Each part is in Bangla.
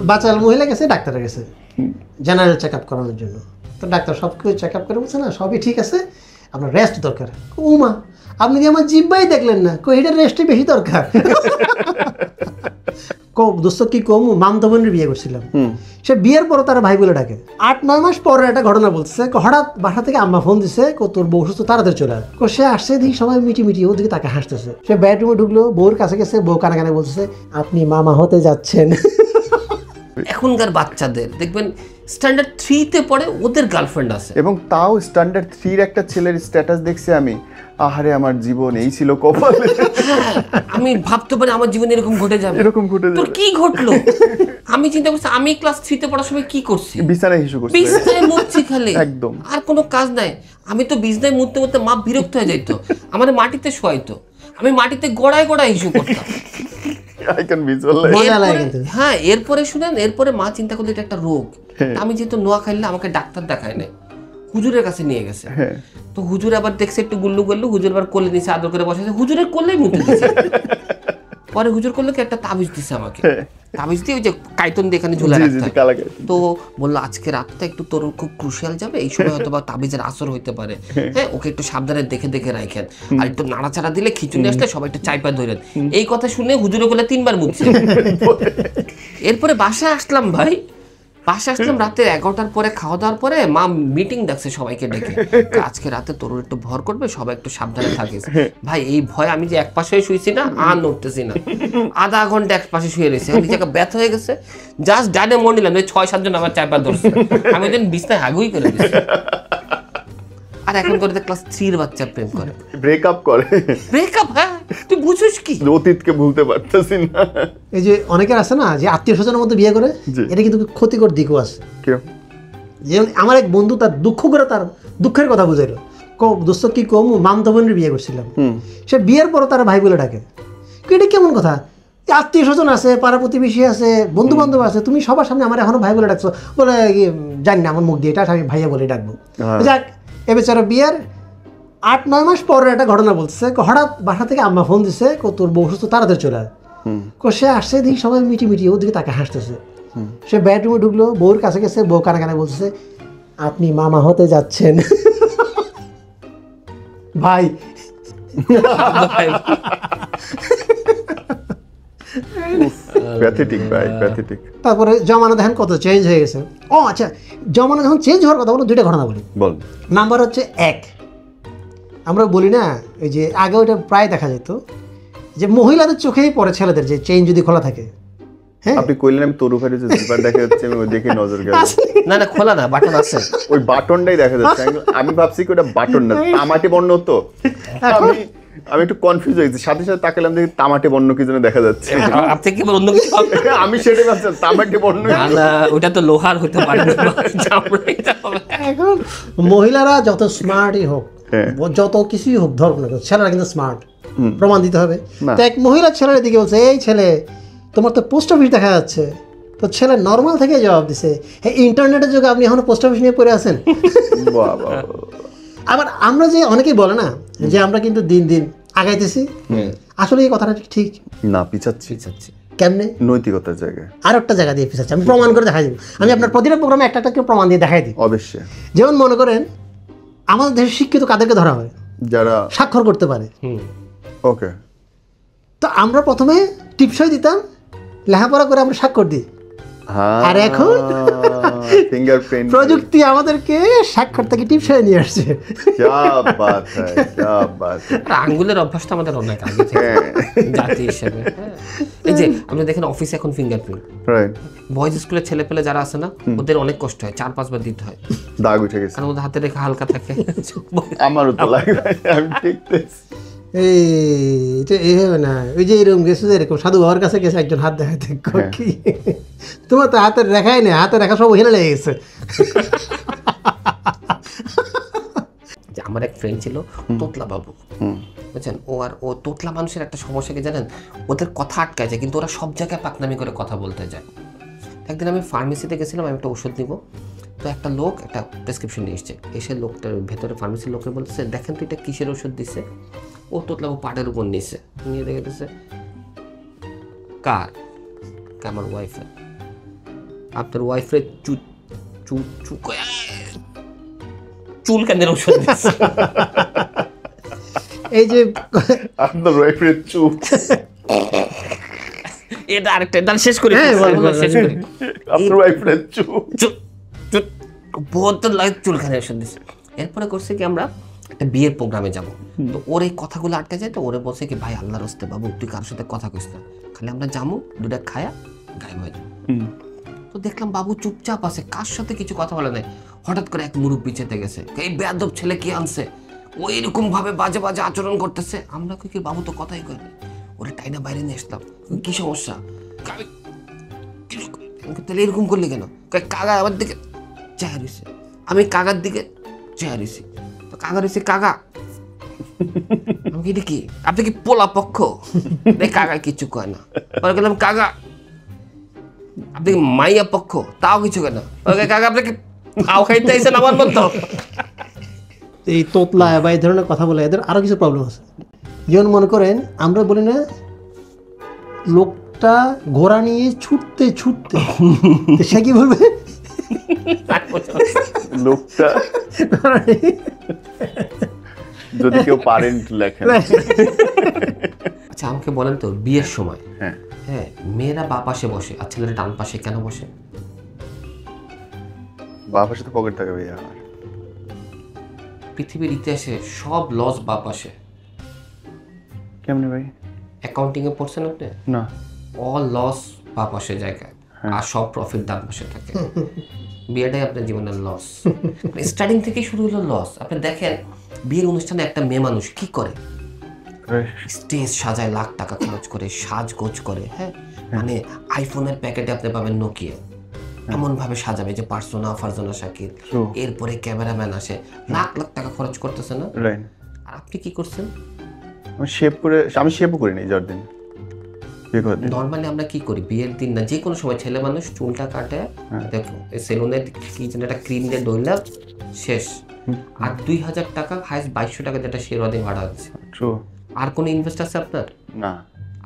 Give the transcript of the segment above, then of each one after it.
বাচ্চা মহিলা গেছে ডাক্তারের কাছে জেনারেল চেক আপ করানোর জন্য। তো ডাক্তার সব কিছু চেক আপ করে বলছে না সবই ঠিক আছে, আপনার রেস্ট দরকার। উমা আপনি কি আমার জিব্বাই দেখলেন না, এটার রেস্টই বেশি দরকার। দোস্ত কি কম, মামতো বোনের বিয়ে করছিলাম, সে বিয়ের পর তারা ভাই বলে ডাকে। 8-9 মাস পরে একটা ঘটনা বলছে, হঠাৎ বাসা থেকে আম্মা ফোন দিছে, তোর বউ সুস্থ, তাড়াতাড়ি চলে আয়। সে আসছে, দেখি সবাই মিটি মিটি ওদিকে তাকে হাসতেছে। সে বেডরুমে ঢুকলো, বউর কাছে গেছে, বউ কানে কানে বলছে আপনি মামা হতে যাচ্ছেন। এখনকার বাচ্চাদের দেখবেন স্ট্যান্ডার্ড 3-তে পড়ে, ওদের গার্লফ্রেন্ড আছে, এবং তাও স্ট্যান্ডার্ড 3-র একটা ছেলের স্ট্যাটাস দেখছি আমি, আহারে আমার জীবন এই ছিল কপালে। আমি ভাবতে পারি আমার জীবনে এরকম ঘটে যাবে, এরকম ঘটে যাবে। তোর কি ঘটলো? আমি চিন্তা করছি আমি ক্লাস 3-তে পড়ার সময় কি করছি, বিছানায় হিসু করছি, বিছনায় মুতছি খালি, একদম আর কোনো কাজ নাই। আমি তো বিছনায় মুততে মুততে মা বিরক্ত হয়ে যাইতো, আমার মাটিতে শোয়াইতো, আমি মাটিতে গোড়ায় গোড়ায় হিসু করতাম। I can visualize. হ্যাঁ, এরপরে শুনেন, এরপরে মা চিন্তা করলো এটা একটা রোগ। আমি যেহেতু নোয়া খাইলে আমাকে ডাক্তার দেখায় নাই, হুজুরের কাছে নিয়ে গেছে। তো হুজুর আবার দেখছে একটু গুল্লু করলো, হুজুর আবার কোলে নিচে আদর করে বসেছে, হুজুরের কোলেই মুতে দিচ্ছে। পরে হুজুর করলো কি একটা তাবিজ দিছে আমাকে, তাবিজ দিয়ে ওই যে কাইতন দিয়ে এখানে ঝুলে রাখতে হয়। তো বললো আজকে রাতটা একটু তোর খুব ক্রুশিয়াল যাবে, এই সময় হয়তো বা তাবিজের আসর হইতে পারে, হ্যাঁ ওকে একটু সাবধানে দেখে দেখে রাখেন, আর একটু নাড়াচাড়া দিলে খিচুনি আসলে সবাই একটু চাইপা ধরেন। এই কথা শুনে হুজুরের কোলে 3 বার মুতছে। এরপরে বাসায় আসলাম ভাই, বাসায় আসলাম রাতে 11টার পরে, খাওয়া দাওয়ার পরে মা মিটিং ডাকছে সবাইকে ডেকে, আজকে রাতে তোর একটু ভর করবে, সবাই একটু সাবধানে থাকিস। ভাই এই ভয় আমি যে এক পাশে শুয়েছি না, আর নড়তেছি না, আধা ঘন্টা এক পাশে শুয়ে রয়েছে, আমি জায়গা ব্যথা হয়ে গেছে, জাস্ট ডানে মন নিলাম 6-7 জন আমার চাইপা ধরছে, আমি ওই দিন বিছনায় হাগুই করে দিচ্ছি। আর এখন করে ক্লাস 3-র বাচ্চা প্রেম করে, ব্রেকআপ করে, ব্রেকআপ। হ্যাঁ তুই বুঝছিস কি, অতীতকে ভুলতে পারতেছি না। এই যে অনেকের আছে না যে আত্মীয় স্বজনের মধ্যে বিয়ে করে, এটা কিন্তু ক্ষতিকর দিকও আছে। যেমন আমার এক বন্ধু তার দুঃখ করে তার দুঃখের কথা বুঝাইলো, দোস্ত কি কম, মামতো বোনের বিয়ে করছিলাম, সে বিয়ের পর তারা ভাই বলে ডাকে। এটা কেমন কথা, আত্মীয় স্বজন আছে, পাড়া প্রতিবেশী আছে, বন্ধু বান্ধব আছে, তুমি সবার সামনে আমার এখনো ভাই বলে ডাকছো? বলে জানি না, আমার মুখ দিয়ে এটা আমি ভাইয়া বলে ডাকবো। যাক, এ বেচারা বিয়ের 8-9 মাস পরে একটা ঘটনা বলছে, হঠাৎ বাসা থেকে আম্মা ফোন দিছে, তোর বউ সুস্থ, তাড়াতাড়ি চলে আয়। সে আসছে, দেখি সবাই মিটি মিটি ওদিকে তাকে হাসতেছে। সে বেডরুমে ঢুকলো, বউর কাছে গেছে, বউ কানে কানে বলছে আপনি মামা হতে যাচ্ছেন। ভাই প্যাথেটিক ভাই, প্যাথেটিক। তারপরে জমানা দেখেন কত চেঞ্জ হয়ে গেছে। ও আচ্ছা, জমানা যখন চেঞ্জ হওয়ার কথা বলো, 2টা ঘটনা বলি। বল। নাম্বার হচ্ছে 1, আমরা বলি না এই যে আগে ওইটা প্রায় দেখা যেত যে মহিলাদের চোখেই পড়ে ছেলেদের যে চেইন যদি খোলা থাকে। হ্যাঁ, আপনি কইলেন আমি তরু ভাইয়ের যে জিপার দেখা যাচ্ছে, আমি ওই দেখে নজর গেল। না না, খোলা না, বাটন আছে, ওই বাটনটাই দেখা যাচ্ছে। আমি ভাবছি কি ওটা বাটন না, তামাটে বর্ণ তো। আমি একটু কনফিউজ হয়েছি, সাথে সাথে তাকালাম দেখি তামাটে বর্ণ কি যেন দেখা যাচ্ছে। আপনি কি অন্য কিছু, আমি সেটাই ভাবছিলাম তামাটে বর্ণ। না ওটা তো লোহার হতে পারে না। এখন মহিলারা যত স্মার্টই হোক, যত কিছুই হোক, ধরো না, ছেলেরা কিন্তু স্মার্ট, প্রমাণ দিতে হবে। তো এক মহিলা ছেলের দিকে বলছে, এই ছেলে তোমার তো পোস্ট অফিস দেখা যাচ্ছে। তো ছেলে নর্মাল থেকে জবাব দিছে, হ্যাঁ ইন্টারনেটের যুগে আপনি এখনো পোস্ট অফিস নিয়ে পড়ে আছেন। আবার আমরা যে অনেকেই বলে না যে আমরা কিন্তু দিন দিন আগাইতেছি, আসলে এই কথাটা ঠিক না, পিছাচ্ছি। কেমনে? নৈতিকতার জায়গায় আর একটা জায়গা দিয়ে পিছাচ্ছি, আমি প্রমাণ করে দেখাই দিব। আমি আপনার প্রতিটা প্রোগ্রামে একটা একটা প্রমাণ দিয়ে দেখাই দিই। অবশ্যই। যেমন মনে করেন আমাদের দেশে শিক্ষিত কাদেরকে ধরা হয়? যারা স্বাক্ষর করতে পারে। ওকে, তো আমরা প্রথমে টিপসই দিতাম, লেখাপড়া করে আমরা স্বাক্ষর দিই। আর এখন ফিঙ্গারপ্রিন্ট প্রযুক্তি আমাদেরকে স্বাক্ষর থেকে টিপসই নিয়ে আসছে। আঙ্গুলের অভ্যাসটা আমাদের অনেক আগে থেকে জাতি হিসেবে। এই যে আমরা দেখেন অফিসে এখন ফিঙ্গারপ্রিন্ট, বয়েজ স্কুলের ছেলে পেলে যারা আছে না, ওদের অনেক কষ্ট হয়, 4-5 বার দিতে হয়, দাগ উঠে গেছে, কারণ ওদের হাতে রেখা হালকা থাকে। আমারও তো লাগে, আমি দেখতেছি। এটা এইভাবে না, ওই যে এরকম গেছে, এরকম সাধু বাবার কাছে গেছে, একজন হাত দেখাতে, কি তোমার তো হাতের রেখাই নেই, হাতের রেখা সব ওখানে লেগে গেছে। আমার এক ফ্রেন্ড ছিল তোতলা বাবু, বুঝছেন, ও তোতলা মানুষের একটা সমস্যা কি জানেন, ওদের কথা আটকায় যায়, কিন্তু ওরা সব জায়গায় পাকনামি করে কথা বলতে যায়। একদিন আমি ফার্মেসিতে গেছিলাম, আমি একটা ওষুধ নিব, তো একটা লোক একটা প্রেসক্রিপশন নিয়ে এসছে, এসে লোকটার ভেতরে ফার্মেসির লোককে বলতেছে, দেখেন তো এটা কিসের ওষুধ দিচ্ছে? ও তোতলা পাটের উপর নিচ্ছে, নিয়ে দেখে দিচ্ছে কার, আমার ওয়াইফের। আপনার ওয়াইফের চুলকানির ওষুধ দিচ্ছে। এই যে আপনার ওয়াইফের চুপ, এটা আরেকটা দান শেষ করি, শেষ করি। আপনার ওয়াইফের চুপ বহুত লাগে চুলকানির ওষুধ দিচ্ছে। এরপরে করছে কি আমরা একটা বিয়ের প্রোগ্রামে যাব, তো ওর এই কথাগুলো আটকে যায়, তো ওরে বলছে কি ভাই আল্লাহর রাস্তে বাবু তুই কারোর সাথে কথা কইস না, খালি আমরা যাবো দুটা খায়া গায়েব হয়ে যাবো। তো দেখলাম বাবু চুপচাপ আছে, কার সাথে কিছু কথা বলে নাই। হঠাৎ করে এক মুরব্বি চেতে গেছে, এই বেয়াদব ছেলে কি আনছে, ওই রকম ভাবে বাজে বাজে আচরণ করতেছে। আমরা কি বাবু তো কথাই কয়নি, ওরে টাইনা বাইরে নিয়ে আসলাম, কি সমস্যা, তাহলে এরকম করলি কেন? কাকা আমার দিকে চেহারা রয়েছে, আমি কাকার দিকে চেহারা রয়েছি, তো কাকা রয়েছে কাকা, আমি এটা কি আপনি কি পোলা পক্ষ? কাকা কিচ্ছু কয় না। পরে গেলাম কাকা আপনি কি মাইয়া পক্ষ? তাও কিছু কেন। কাকা আপনি কি খাও খাইতে আইছেন আমার মতো? এই তোতলা বা এই ধরনের কথা বলে এদের আরো কিছু প্রবলেম আছে। যেমন মনে করেন আমরা বলি না লোকটা ঘোড়া নিয়ে ছুটতে ছুটতে, সে কি বলবে লোকটা যদি কেউ পারেন লেখেন। আচ্ছা আমাকে বলেন তো বিয়ের সময় হ্যাঁ মেয়েরা বাঁ পাশে বসে আর ছেলেরা ডান পাশে কেন বসে? বাঁ পাশে তো পকেট থাকে ভাইয়া। পৃথিবীর ইতিহাসে সব লস বাঁ পাশে। কেমনে ভাই? অ্যাকাউন্টিং এ পড়ছেন আপনি? না। অল লস বাঁ পাশে জায়গায় আর সব প্রফিট ডান পাশে থাকে। বিয়েটাই আপনার জীবনের লস, স্টার্টিং থেকে শুরু হলো লস। আপনি দেখেন বিয়ের অনুষ্ঠানে একটা মেয়ে মানুষ কি করে, স্টেজ সাজায় লাখ টাকা খরচ করে, সাজগোজ করে, হ্যাঁ মানে আইফোনের প্যাকেটে আপনি পাবেন নোকিয়া, এমন ভাবে সাজাবে যে পার্সোনা ফারজানা শাকির, এরপরে ক্যামেরাম্যান আসে, লাখ লাখ টাকা খরচ করতেছে না? আর আপনি কি করছেন? আমি শেপও করি নাই যার দিন। নর্মালি আমরা কি করি বিয়ের দিন না যে কোনো সময় ছেলে মানুষ চুলটা কাটে, দেখো সেলুনে কি যেন একটা ক্রিম দিয়ে ডইলা শেষ, আর 2000 টাকা হাইস্ট 2200 টাকা যেটা শেরওয়ানি ভাড়া আছে। আর কোনো ইনভেস্ট আছে আপনার? না।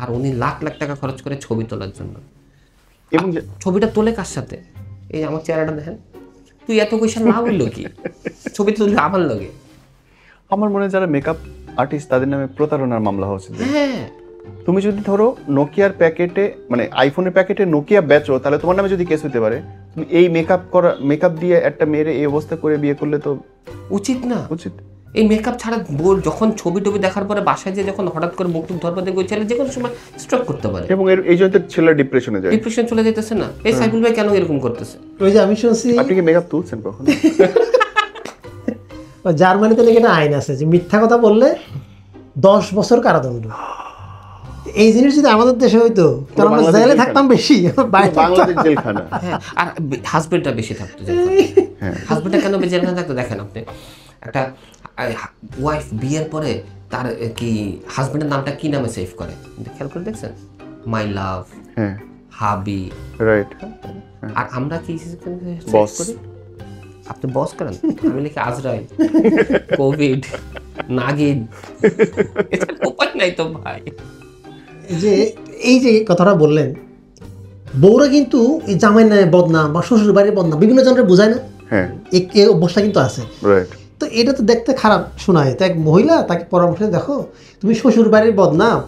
আর উনি লাখ লাখ টাকা খরচ করে ছবি তোলার জন্য, এবং ছবিটা তোলে কার সাথে? এই আমার চেহারাটা দেখেন, তুই এত পয়সা লাভ হইলো কি ছবি তুললে আমার লগে? আমার মনে হয় যারা মেকআপ আর্টিস্ট তাদের নামে প্রতারণার মামলা হচ্ছে। হ্যাঁ তুমি যদি ধরো নোকিয়ার প্যাকেটে মানে আইফোনের প্যাকেটে নোকিয়া বেচো, তাহলে তোমার নামে যদি কেস হতে পারে। তুমি এই মেকআপ দিয়ে একটা মেয়েরে এই অবস্থা করে বিয়ে করলে তো উচিত না। উচিত এই মেকআপ ছাড়া যখন ছবি টবি দেখার পরে বাসায় যে যখন হঠাৎ করে বুক টুক ধরবা দেখবে ছেলে যে কোনো সময় স্ট্রোক করতে পারে, এবং এই জন্য ছেলে ডিপ্রেশনে যায়, ডিপ্রেশন চলে যেতেছে না? এই সাইফুল ভাই কেন এরকম করতেছে? ওই যে আমি শুনছি আপনি কি মেকআপ তুলছেন কখনো? জার্মানিতে নাকি একটা আইন আছে যে মিথ্যা কথা বললে 10 বছর কারাদণ্ড। এই জিনিস যদি আমাদের দেশে হইতো তাহলে আমরা জেলে থাকতাম বেশি, বাংলাদেশ জেলখানা। আর হাজবেন্ডটা বেশি থাকতো। হাজবেন্ডটা কেন জেলখানা থাকতো দেখেন আপনি, একটা ওয়াইফ বিয়ের পরে তার কি হাজবেন্ডের নামটা কি নামে সেভ করে খেয়াল করে দেখছেন? মাই লাভ, হাবি, রাইট। আর আমরা কি বস করি? আপনি বস করেন, আমি লিখি আজরাইল, কোভিড, নাগিন, উপায় নাই তো ভাই। যে এই যে কথাটা বললেন, বউরা কিন্তু এই জামাই নামে বদনাম বা শ্বশুর বাড়ির বদনাম বিভিন্ন জনের বোঝায় না, এই অভ্যাসটা কিন্তু আছে। তো এটা তো দেখতে খারাপ শোনায়। তো এক মহিলা তাকে পরামর্শ, দেখো তুমি শ্বশুর বাড়ির বদনাম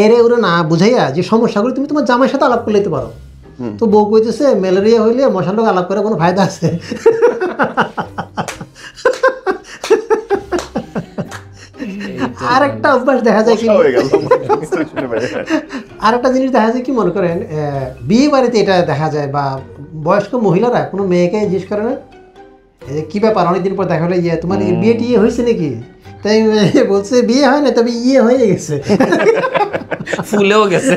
এরে ওরে না বুঝাইয়া যে সমস্যাগুলো তুমি তোমার জামাইয়ের সাথে আলাপ করে নিতে পারো। তো বউ কইতেছে ম্যালেরিয়া হইলে মশার লোক আলাপ করে কোনো ফায়দা আছে? আর একটা অভ্যাস দেখা যায় কি, আর একটা জিনিস দেখা যায় কি মনে করেন বিয়ে বাড়িতে এটা দেখা যায়, বা বয়স্ক মহিলারা কোনো মেয়েকে জিজ্ঞেস করে না কি ব্যাপার অনেকদিন পর দেখা হলে ইয়ে তোমার বিয়ে টিয়ে হয়েছে নাকি? তাই বলছে বিয়ে হয় না, তবে ইয়ে হয়ে গেছে, ফুলেও গেছে।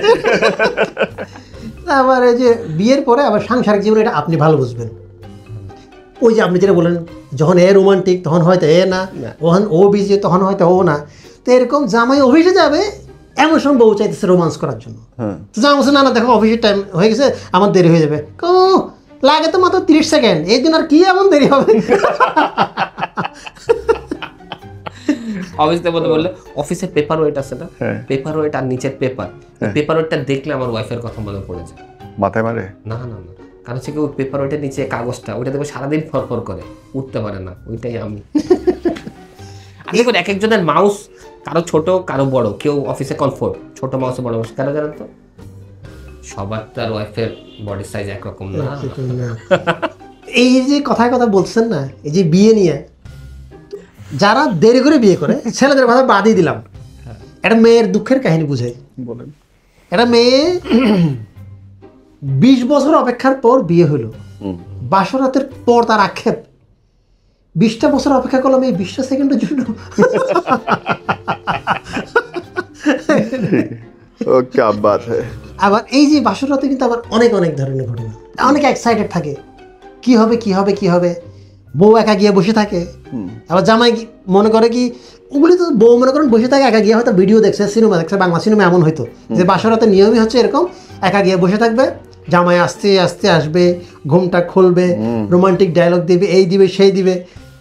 আবার এই যে বিয়ের পরে আবার সাংসারিক জীবন, এটা আপনি ভালো বুঝবেন। ওই যে আপনি যেটা বলেন যখন এ রোমান্টিক তখন হয়তো এ না, যখন ও বিজি তখন হয়তো ও না। তো এরকম জামাই অফিসে যাবে এমন সময় বউ চাইতেছে রোমান্স করার জন্য, তো জামাই বলছে না না দেখো অফিসের টাইম হয়ে গেছে আমার দেরি হয়ে যাবে। লাগে তো মাত্র 30 সেকেন্ড, এই দিন আর কি এমন দেরি হবে? অফিসে বললে অফিসের পেপার ওয়েট আছে না, পেপার ওয়েট আর নিচের পেপার, পেপার ওয়েটটা দেখলে আমার ওয়াইফের কথা মনে পড়ে যায়। মাথায় মারে? না না না, কারণ হচ্ছে কি ওই পেপার ওইটার নিচে কাগজটা ওইটা দেখো সারাদিন ফরফর করে, উঠতে পারে না, ওইটাই আমি। আর দেখুন এক একজনের মাউস কারো ছোট কারো বড়, কেউ অফিসে কমফোর্ট ছোট মাউসে বড় মাউস, কেন জানেন তো? সবার তো আর ওয়াইফের বডি সাইজ একরকম না। এই যে কথায় কথা বলছেন না, এই যে বিয়ে নিয়ে যারা দেরি করে বিয়ে করে, ছেলেদের কথা বাদই দিলাম, একটা মেয়ের দুঃখের কাহিনী বুঝাই। বলেন। একটা মেয়ে 20 বছর অপেক্ষার পর বিয়ে হলো, বাসরাতের পর তার আক্ষেপ 20টা বছর অপেক্ষা করলাম এই 20টা সেকেন্ডের জন্য। আবার এই যে বাসরাতে কিন্তু আবার অনেক অনেক ধরনের ঘটনা, অনেক এক্সাইটেড থাকে, কি হবে কি হবে কি হবে, বউ একা গিয়ে বসে থাকে, আবার জামাই মনে করে কি, ওগুলি তো বউ মনে করেন বসে থাকে একা গিয়ে, হয়তো ভিডিও দেখছে, সিনেমা দেখছে, বাংলা সিনেমা এমন হয়তো যে বাসরাতে নিয়মই হচ্ছে এরকম, একা গিয়ে বসে থাকবে, জামাই আস্তে আস্তে আসবে, ঘুমটা খুলবে, রোমান্টিক ডায়লগ দিবে, এই দিবে সেই দিবে,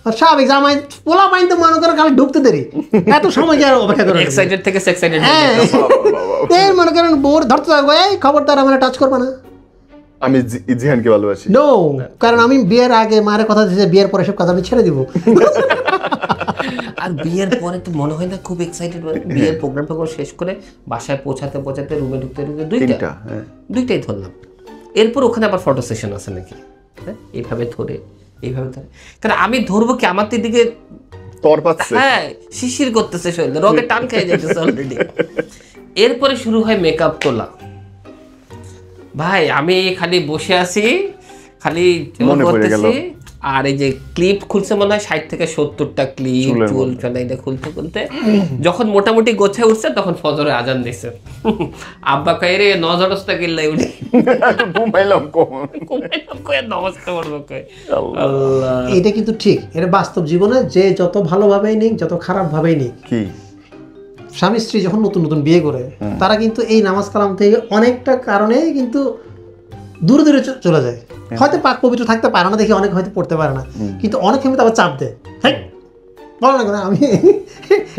আর স্বাভাবিক জামাই পোলা পাইন তো মনে করে খালি ঢুকতে দেরি, এত সময় কি আর অপেক্ষা করে, এক্সাইটেড থেকে এক্সাইটেড। এই মনে করেন বউর ধরতে থাকবে, এই খবরদার আমার টাচ করবে না, আমি জিহানকে ভালোবাসি। নো, কারণ আমি বিয়ের আগে মায়ের কথা দিয়েছি, বিয়ের পরে সব কাজ আমি ছেড়ে দিব। আর বিয়ের পরে তো মনে হয় না খুব এক্সাইটেড, বিয়ের প্রোগ্রাম শেষ করে বাসায় পৌঁছাতে পৌঁছাতে রুমে ঢুকতে ঢুকতে দুইটাই ধরলাম। এরপর ওখানে আবার ফটো সেশন আছে নাকি, হ্যাঁ এইভাবে ধরে এইভাবে ধরে, কারণ আমি ধরবো কি, আমার তো দিকে তর পাচ্ছে, হ্যাঁ শিশির করতেছে শরীরে, রগে টান খেয়ে যাইতেছে অলরেডি। এরপরে শুরু হয় মেকআপ তোলা। ভাই আমি খালি বসে আছি, খালি করতেছি, আর এই যে ক্লিপ খুলছে মনে হয় 60 থেকে 70টা ক্লিপ, চুল ফেলাইটা খুলতে খুলতে যখন মোটামুটি গোছায় উঠছে তখন ফজরে আজান দিছে। আব্বা কয় রে নজরস্তা কিল্লাই উঠি, ঘুমাইলাম কয় নমস্তে করবো কয়। আল্লাহ, এটা কিন্তু ঠিক, এটা বাস্তব জীবনে যে যত ভালোভাবেই নিক, যত খারাপ ভাবেই নিক, কি স্বামী স্ত্রী যখন নতুন নতুন বিয়ে করে, তারা কিন্তু এই নামাজ কালাম থেকে অনেকটা কারণে কিন্তু দূরে দূরে চলে যায়। হয়তো পাক পবিত্র থাকতে পারে না দেখে অনেক হয়তো পড়তে পারে না, কিন্তু অনেক ক্ষেত্রে আবার চাপ দেয়, হ্যাঁ বলো না, আমি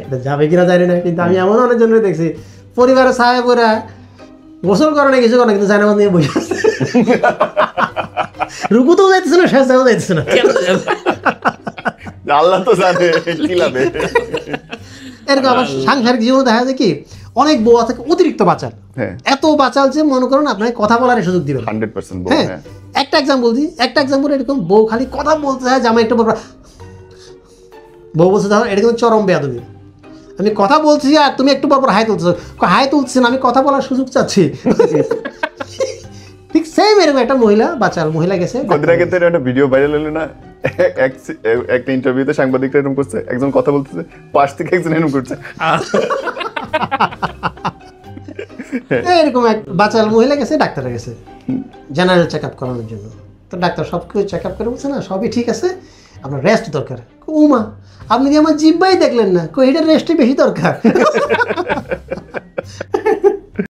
এটা যাবে কিনা জানি না, কিন্তু আমি এমন অনেকজনের দেখছি পরিবারের সাহেবরা গোসল করে না কিছু করে না, কিন্তু জানা নিয়ে বসে আছে, রুকুতেও যাইতেছে না, শেষ যাওয়া যাইতেছে না, আল্লাহ তো জানে কি লাগে। এরকম আবার সাংসারিক জীবনে দেখা যায় কি, অনেক বউ আছে অতিরিক্ত বাচাল, এত বাচাল যে মনে করেন আপনাকে কথা বলার সুযোগ দিবেন 100%। হ্যাঁ, একটা এক্সাম্পল এরকম, বউ খালি কথা বলতে চায়, জামাই একটু বউ বলছে ধরো, এটা কিন্তু চরম বেয়াদবি, আমি কথা বলছি আর তুমি একটু পর হাই তুলতেছো, হাই তুলছি না, আমি কথা বলার সুযোগ চাচ্ছি। ঠিক সেম এরকম একটা মহিলা, বাচাল মহিলা গেছে, কদিন আগে তো একটা ভিডিও ভাইরাল হলো না, একটা ইন্টারভিউতে সাংবাদিকরা এরকম করছে, একজন কথা বলতেছে, পাশ থেকে একজন এরকম করছে, এরকম এক বাচাল মহিলা গেছে ডাক্তারের কাছে জেনারেল চেক আপ করানোর জন্য। তো ডাক্তার সব কিছু চেক আপ করে বলছে না সবই ঠিক আছে, আপনার রেস্ট দরকার। উমা আপনি কি আমার জিব্বাই দেখলেন না, এটার রেস্টই বেশি দরকার।